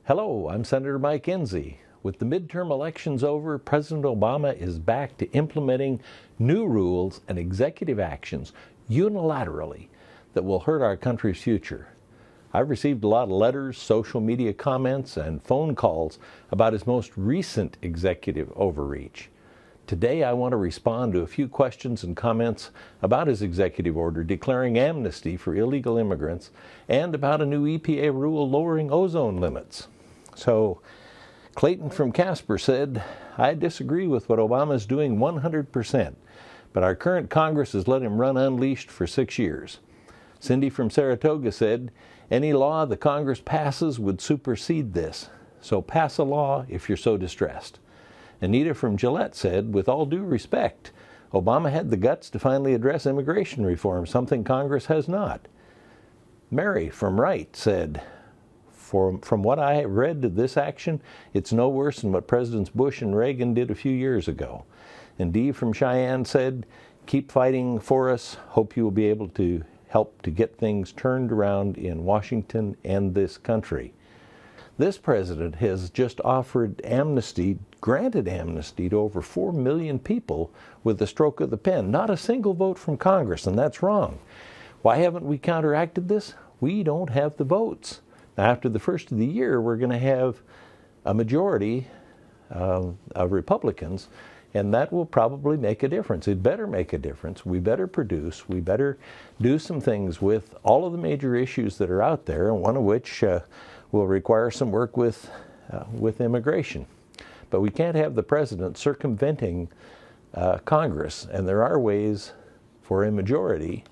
Hello, I'm Senator Mike Enzi. With the midterm elections over, President Obama is back to implementing new rules and executive actions unilaterally that will hurt our country's future. I've received a lot of letters, social media comments, and phone calls about his most recent executive overreach. Today I want to respond to a few questions and comments about his executive order declaring amnesty for illegal immigrants and about a new EPA rule lowering ozone limits. So, Clayton from Casper said, I disagree with what Obama is doing 100%, but our current Congress has let him run unleashed for 6 years. Cindy from Saratoga said, any law the Congress passes would supersede this, so pass a law if you're so distressed. Anita from Gillette said, with all due respect, Obama had the guts to finally address immigration reform, something Congress has not. Mary from Wright said, from what I have read of this action, it's no worse than what Presidents Bush and Reagan did a few years ago. And Dee from Cheyenne said, keep fighting for us. Hope you will be able to help to get things turned around in Washington and this country. This president has just offered amnesty, granted amnesty to over 4 million people with the stroke of the pen. Not a single vote from Congress, and that's wrong. Why haven't we counteracted this? We don't have the votes. After the first of the year, we're going to have a majority of Republicans, and that will probably make a difference. It better make a difference. We better produce. We better do some things with all of the major issues that are out there, and one of which will require some work with immigration. But we can't have the president circumventing Congress, and there are ways for a majority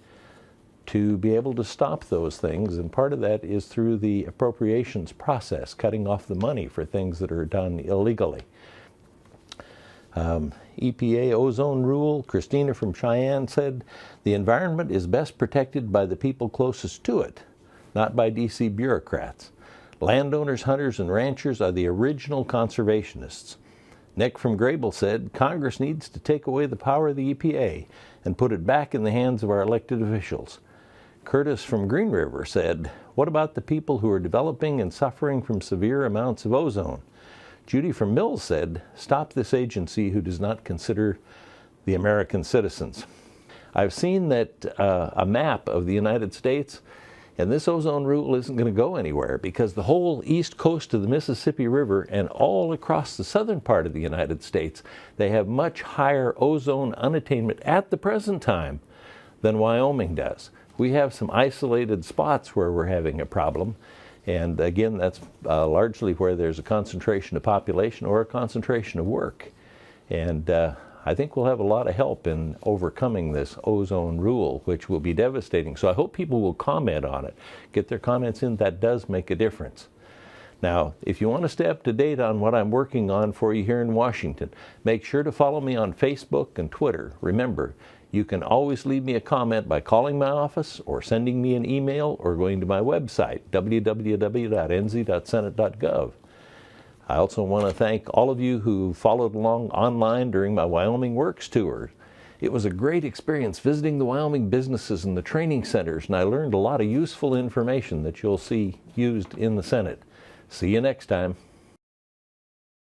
to be able to stop those things, and part of that is through the appropriations process, cutting off the money for things that are done illegally. EPA ozone rule, Christina from Cheyenne said, the environment is best protected by the people closest to it, not by DC bureaucrats. Landowners, hunters, and ranchers are the original conservationists. Nick from Grable said, Congress needs to take away the power of the EPA and put it back in the hands of our elected officials. Curtis from Green River said, what about the people who are developing and suffering from severe amounts of ozone? Judy from Mills said, stop this agency who does not consider the American citizens. I've seen that a map of the United States, and this ozone rule isn't going to go anywhere because the whole east coast of the Mississippi River and all across the southern part of the United States, they have much higher ozone unattainment at the present time than Wyoming does. We have some isolated spots where we're having a problem, and again, that's largely where there's a concentration of population or a concentration of work. And I think we'll have a lot of help in overcoming this ozone rule, which will be devastating. So I hope people will comment on it, get their comments in. That does make a difference. Now, if you want to stay up to date on what I'm working on for you here in Washington, make sure to follow me on Facebook and Twitter. Remember, you can always leave me a comment by calling my office or sending me an email or going to my website, www.enzi.senate.gov. I also want to thank all of you who followed along online during my Wyoming Works tour. It was a great experience visiting the Wyoming businesses and the training centers, and I learned a lot of useful information that you'll see used in the Senate. See you next time.